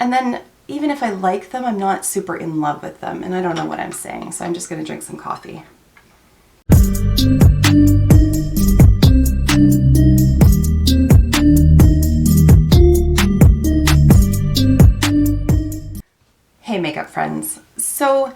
And then even if I like them, I'm not super in love with them, and I don't know what I'm saying, so I'm just gonna drink some coffee. Hey makeup friends. So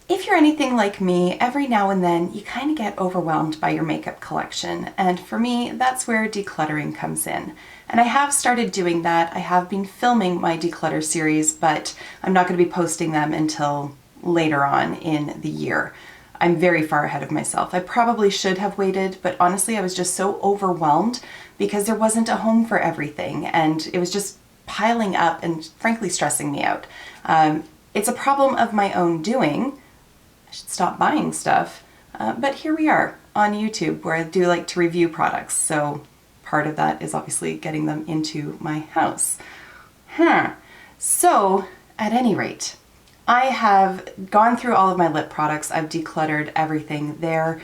if you're anything like me, every now and then you kind of get overwhelmed by your makeup collection, and for me that's where decluttering comes in. And I have started doing that. I have been filming my declutter series, but I'm not going to be posting them until later on in the year. I'm very far ahead of myself. I probably should have waited, but honestly I was just so overwhelmed because there wasn't a home for everything, and it was just piling up and frankly stressing me out. It's a problem of my own doing. I should stop buying stuff, but here we are on YouTube where I do like to review products, so part of that is obviously getting them into my house. So at any rate, I have gone through all of my lip products, I've decluttered everything there,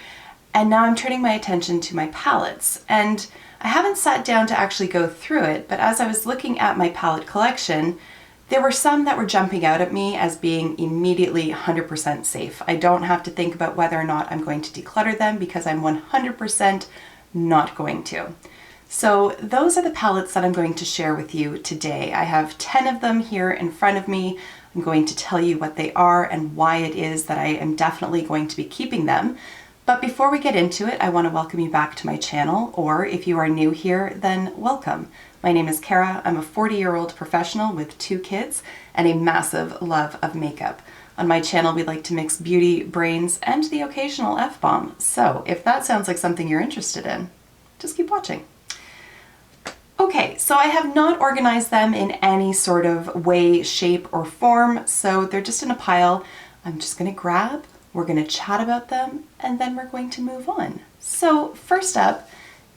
and now I'm turning my attention to my palettes. And I haven't sat down to actually go through it, but as I was looking at my palette collection, there were some that were jumping out at me as being immediately 100% safe. I don't have to think about whether or not I'm going to declutter them because I'm 100% not going to. So those are the palettes that I'm going to share with you today. I have 10 of them here in front of me. I'm going to tell you what they are and why it is that I am definitely going to be keeping them. But before we get into it, I want to welcome you back to my channel, or if you are new here, then welcome. My name is Kara. I'm a 40-year-old professional with 2 kids and a massive love of makeup. On my channel, we like to mix beauty, brains, and the occasional F-bomb. So if that sounds like something you're interested in, just keep watching. Okay, so I have not organized them in any sort of way, shape, or form, so they're just in a pile. I'm just gonna grab, we're gonna chat about them, and then we're going to move on. So first up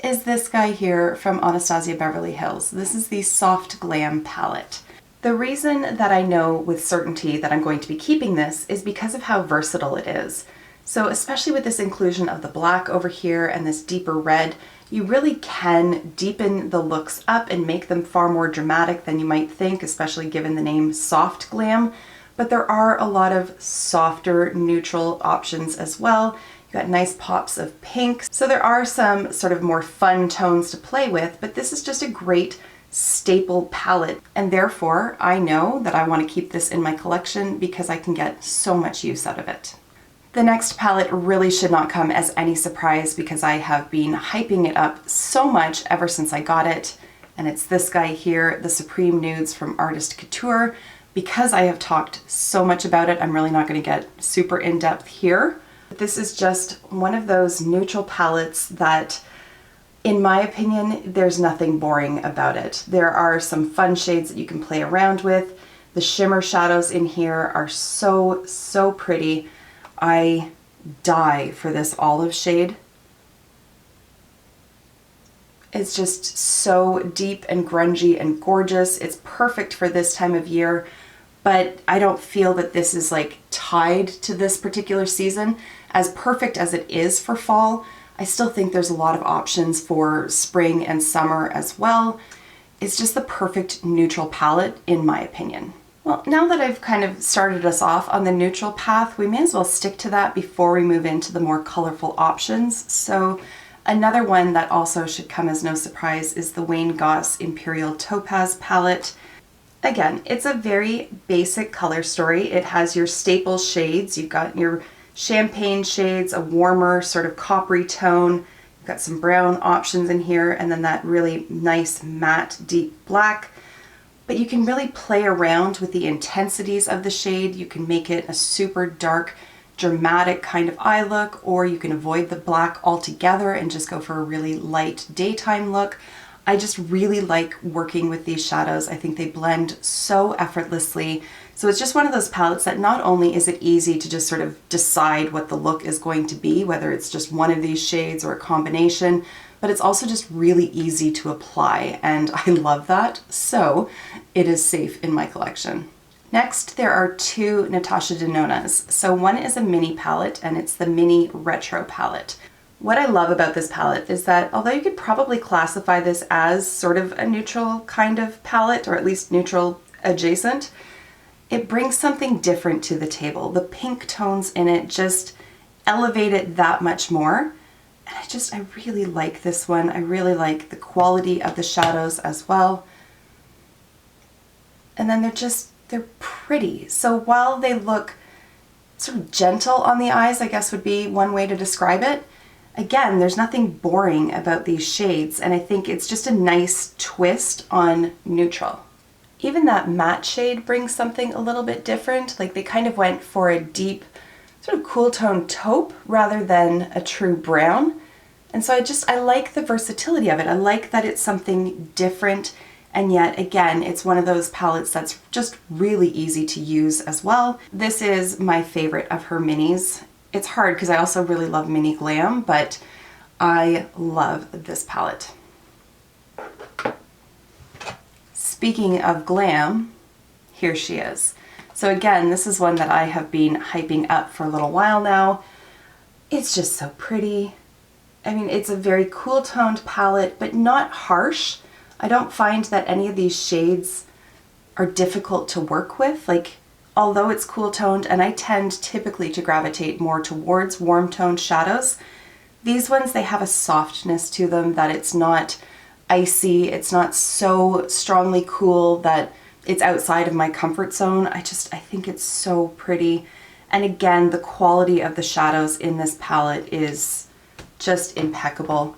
is this guy here from Anastasia Beverly Hills. This is the Soft Glam palette. The reason that I know with certainty that I'm going to be keeping this is because of how versatile it is. So especially with this inclusion of the black over here and this deeper red, you really can deepen the looks up and make them far more dramatic than you might think, especially given the name Soft Glam. But there are a lot of softer, neutral options as well. You've got nice pops of pink. So there are some sort of more fun tones to play with, but this is just a great staple palette. And therefore, I know that I want to keep this in my collection because I can get so much use out of it. The next palette really should not come as any surprise because I have been hyping it up so much ever since I got it. And it's this guy here, the Supreme Nudes from Artist Couture. Because I have talked so much about it, I'm really not going to get super in-depth here. This is just one of those neutral palettes that, in my opinion, there's nothing boring about it. There are some fun shades that you can play around with. The shimmer shadows in here are so, so pretty. I die for this olive shade. It's just so deep and grungy and gorgeous. It's perfect for this time of year, but I don't feel that this is like tied to this particular season. As perfect as it is for fall, I still think there's a lot of options for spring and summer as well. It's just the perfect neutral palette in my opinion. Well, now that I've kind of started us off on the neutral path, we may as well stick to that before we move into the more colorful options. So another one that also should come as no surprise is the Wayne Goss Imperial Topaz palette. Again, it's a very basic color story. It has your staple shades. You've got your champagne shades, a warmer sort of coppery tone. You've got some brown options in here, and then that really nice matte deep black. But you can really play around with the intensities of the shade. You can make it a super dark, dramatic kind of eye look, or you can avoid the black altogether and just go for a really light daytime look. I just really like working with these shadows. I think they blend so effortlessly. So it's just one of those palettes that not only is it easy to just sort of decide what the look is going to be, whether it's just one of these shades or a combination, but it's also just really easy to apply, and I love that. So it is safe in my collection. Next, there are 2 Natasha Denonas. So one is a mini palette, and it's the Mini Retro palette. What I love about this palette is that although you could probably classify this as sort of a neutral kind of palette, or at least neutral adjacent, it brings something different to the table. The pink tones in it just elevate it that much more. And I really like this one. I really like the quality of the shadows as well. And then they're pretty. So while they look sort of gentle on the eyes, I guess would be one way to describe it, again, there's nothing boring about these shades, and I think it's just a nice twist on neutral. Even that matte shade brings something a little bit different. Like they kind of went for a deep, sort of cool tone taupe rather than a true brown. And so I like the versatility of it. I like that it's something different, and yet again, it's one of those palettes that's just really easy to use as well. This is my favorite of her minis. It's hard because I also really love Mini Glam, but I love this palette. Speaking of glam, here she is. So again, this is one that I have been hyping up for a little while now. It's just so pretty. I mean, it's a very cool toned palette, but not harsh. I don't find that any of these shades are difficult to work with. Like, although it's cool toned, and I tend typically to gravitate more towards warm toned shadows, these ones, they have a softness to them that it's not icy, it's not so strongly cool that it's outside of my comfort zone. I think it's so pretty. And again, the quality of the shadows in this palette is just impeccable.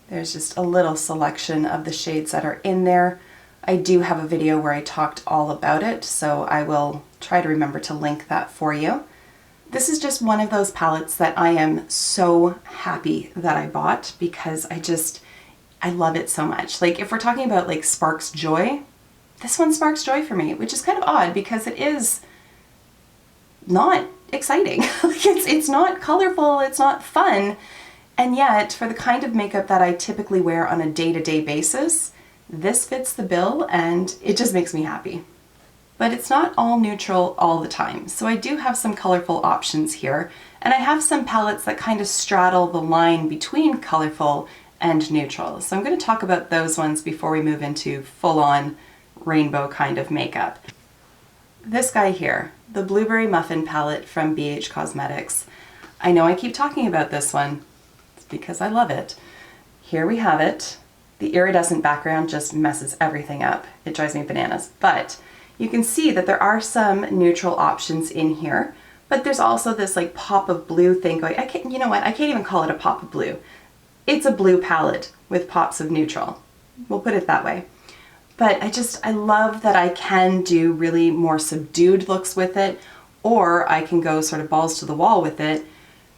There's just a little selection of the shades that are in there. I do have a video where I talked all about it, so I will try to remember to link that for you. This is just one of those palettes that I am so happy that I bought because I love it so much. Like if we're talking about like sparks joy, this one sparks joy for me, which is kind of odd because it is not exciting. Like it's not colorful, it's not fun, and yet for the kind of makeup that I typically wear on a day-to-day basis, this fits the bill and it just makes me happy. But it's not all neutral all the time, so I do have some colorful options here, and I have some palettes that kind of straddle the line between colorful and neutral. So I'm going to talk about those ones before we move into full-on rainbow kind of makeup. This guy here, the Blueberry Muffin palette from BH Cosmetics. I know I keep talking about this one. It's because I love it. Here we have it. The iridescent background just messes everything up. It drives me bananas. But you can see that there are some neutral options in here, but there's also this like pop of blue thing going. You know what? I can't even call it a pop of blue. It's a blue palette with pops of neutral. We'll put it that way. But I love that I can do really more subdued looks with it, or I can go sort of balls to the wall with it,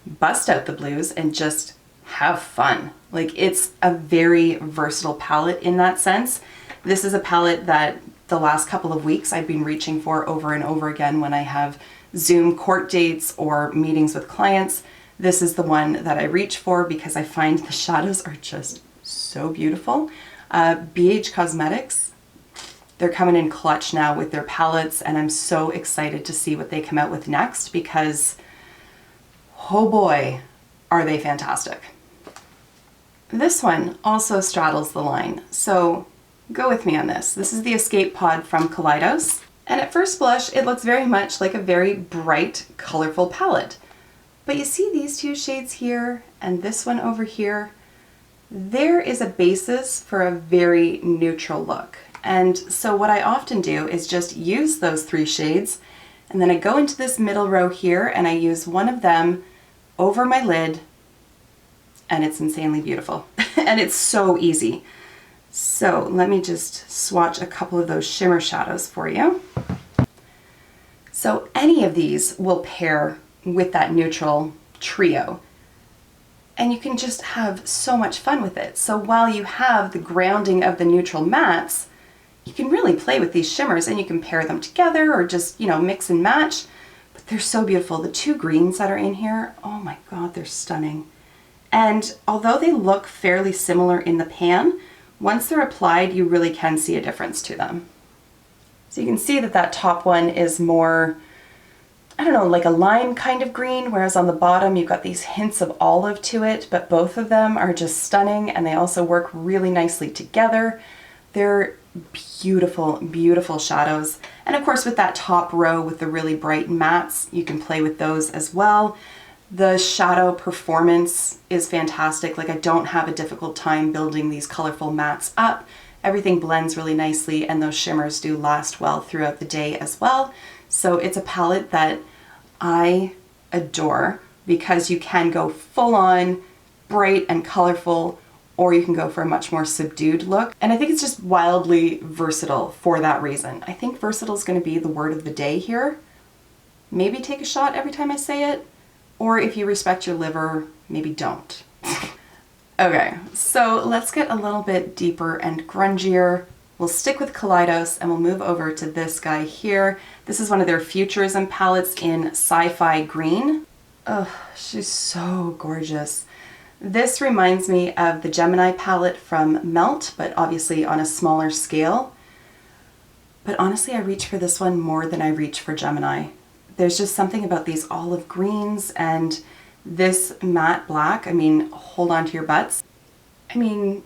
bust out the blues, and just have fun. Like it's a very versatile palette in that sense. This is a palette that the last couple of weeks I've been reaching for over and over again when I have Zoom court dates or meetings with clients. This is the one that I reach for because I find the shadows are just so beautiful. BH Cosmetics, they're coming in clutch now with their palettes, and I'm so excited to see what they come out with next because, oh boy, are they fantastic. This one also straddles the line, so go with me on this. This is the Escape Pod from Kaleidos, and at first blush it looks very much like a very bright, colorful palette. But you see these two shades here and this one over here? There is a basis for a very neutral look. And so what I often do is just use those three shades, and then I go into this middle row here and I use one of them over my lid, and it's insanely beautiful. And it's so easy. So let me just swatch a couple of those shimmer shadows for you. So any of these will pair with that neutral trio, and you can just have so much fun with it. So while you have the grounding of the neutral mattes, you can really play with these shimmers and you can pair them together or just, you know, mix and match. But they're so beautiful. The two greens that are in here, oh my God, they're stunning. And although they look fairly similar in the pan, once they're applied, you really can see a difference to them. So you can see that that top one is more, I don't know, like a lime kind of green, whereas on the bottom you've got these hints of olive to it, but both of them are just stunning, and they also work really nicely together. They're beautiful, beautiful shadows. And of course with that top row with the really bright mattes, you can play with those as well. The shadow performance is fantastic. Like I don't have a difficult time building these colorful mattes up. Everything blends really nicely and those shimmers do last well throughout the day as well. So it's a palette that I adore because you can go full on bright and colorful, or you can go for a much more subdued look. And I think it's just wildly versatile for that reason. I think versatile is going to be the word of the day here. Maybe take a shot every time I say it, or if you respect your liver, maybe don't. Okay, so let's get a little bit deeper and grungier. We'll stick with Kaleidos and we'll move over to this guy here. This is one of their Futurism palettes in Sci-Fi Green. Oh, she's so gorgeous. This reminds me of the Gemini palette from Melt, but obviously on a smaller scale. But honestly, I reach for this one more than I reach for Gemini. There's just something about these olive greens and this matte black. I mean, hold on to your butts. I mean,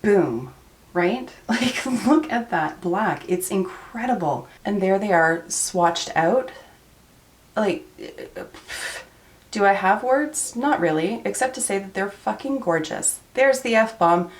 boom, right? Like, look at that black. It's incredible. And there they are swatched out. Like, do I have words? Not really, except to say that they're fucking gorgeous. There's the F-bomb.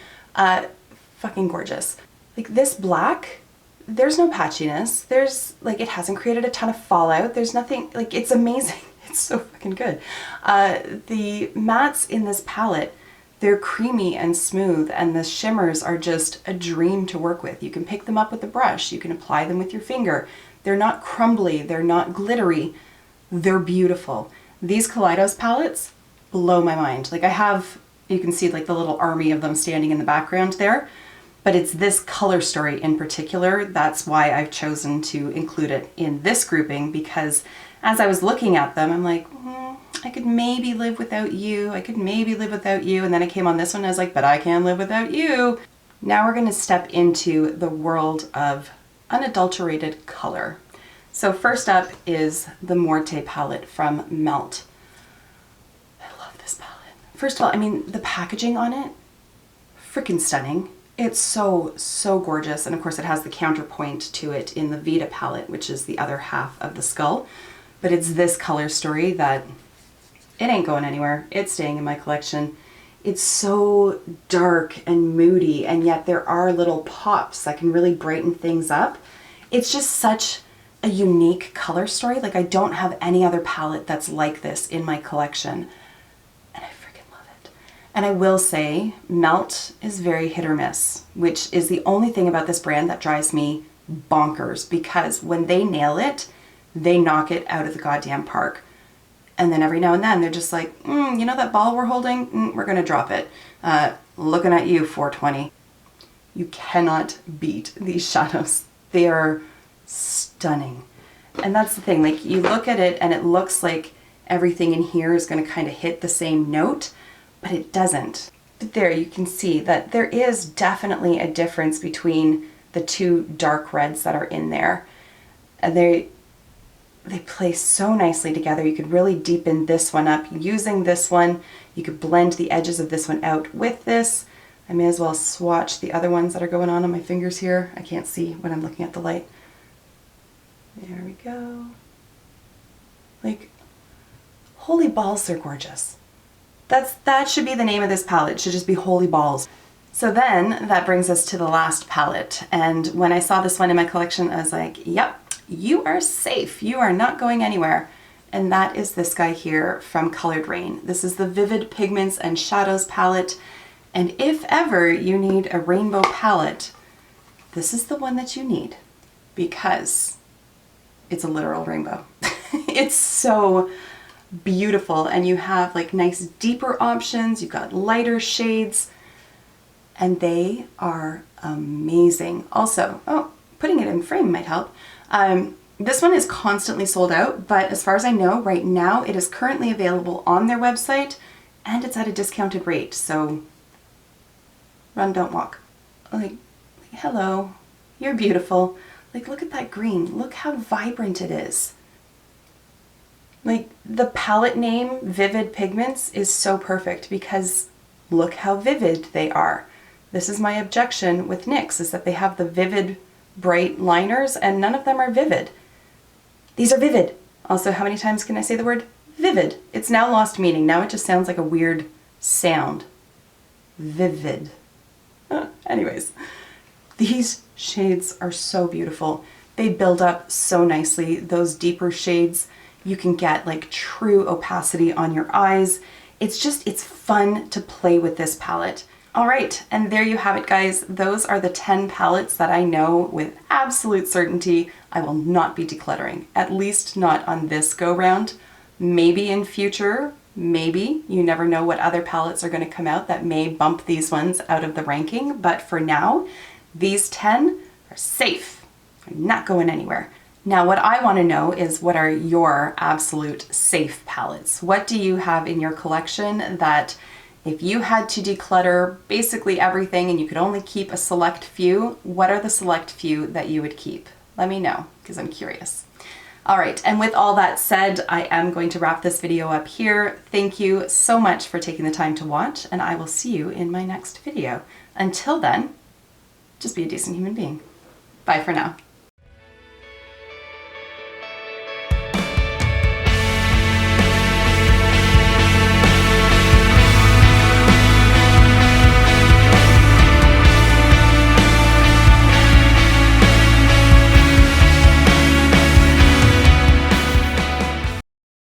Fucking gorgeous. Like this black, there's no patchiness. There's like, it hasn't created a ton of fallout. There's nothing, like it's amazing. It's so fucking good. The mattes in this palette, they're creamy and smooth and the shimmers are just a dream to work with. You can pick them up with a brush. You can apply them with your finger. They're not crumbly. They're not glittery. They're beautiful. These Kaleidos palettes blow my mind. Like I have, you can see like the little army of them standing in the background there, but it's this color story in particular. That's why I've chosen to include it in this grouping, because as I was looking at them, I'm like, I could maybe live without you. I could maybe live without you. And then I came on this one and I was like, but I can live without you. Now we're gonna step into the world of unadulterated color. So first up is the Morte palette from Melt. I love this palette. First of all, I mean, the packaging on it, freaking stunning. It's so, so gorgeous. And of course it has the counterpoint to it in the Vita palette, which is the other half of the skull. But it's this color story that it ain't going anywhere. It's staying in my collection. It's so dark and moody, and yet there are little pops that can really brighten things up. It's just such a unique color story. Like I don't have any other palette that's like this in my collection. And I freaking love it. And I will say Melt is very hit or miss, which is the only thing about this brand that drives me bonkers, because when they nail it, they knock it out of the goddamn park. And then every now and then they're just like, you know that ball we're holding? We're gonna drop it. Looking at you, 420. You cannot beat these shadows. They are stunning. And that's the thing, like you look at it and it looks like everything in here is going to kind of hit the same note, but it doesn't. But there you can see that there is definitely a difference between the two dark reds that are in there. And they play so nicely together. You could really deepen this one up using this one. You could blend the edges of this one out with this. I may as well swatch the other ones that are going on my fingers here. I can't see when I'm looking at the light. There we go. Like, holy balls, they're gorgeous. That should be the name of this palette. It should just be Holy Balls. So then that brings us to the last palette. And when I saw this one in my collection, I was like, yep, you are safe. You are not going anywhere. And that is this guy here from Colored Raine. This is the Vivid Pigments and Shadows palette. And if ever you need a rainbow palette, this is the one that you need, because it's a literal rainbow. It's so beautiful, and you have like nice deeper options, you've got lighter shades, and they are amazing. Also, putting it in frame might help. This one is constantly sold out, but as far as I know, right now it is currently available on their website and it's at a discounted rate, so run, don't walk. Like, hello, you're beautiful. Like, look at that green. Look how vibrant it is. Like, the palette name, Vivid Pigments, is so perfect because look how vivid they are. This is my objection with NYX, is that they have the vivid, bright liners and none of them are vivid. These are vivid. Also, how many times can I say the word vivid? It's now lost meaning. Now it just sounds like a weird sound. Vivid. Anyways, these shades are so beautiful. They build up so nicely. Those deeper shades, you can get like true opacity on your eyes. It's fun to play with this palette. All right, and there you have it, guys. Those are the 10 palettes that I know with absolute certainty I will not be decluttering, at least not on this go round. Maybe in future, maybe. You never know what other palettes are going to come out that may bump these ones out of the ranking, but for now, these 10 are safe. They're not going anywhere. Now, what I want to know is, what are your absolute safe palettes? What do you have in your collection that if you had to declutter basically everything and you could only keep a select few, what are the select few that you would keep? Let me know, because I'm curious. All right, and with all that said, I am going to wrap this video up here. Thank you so much for taking the time to watch, and I will see you in my next video. Until then, just be a decent human being. Bye for now.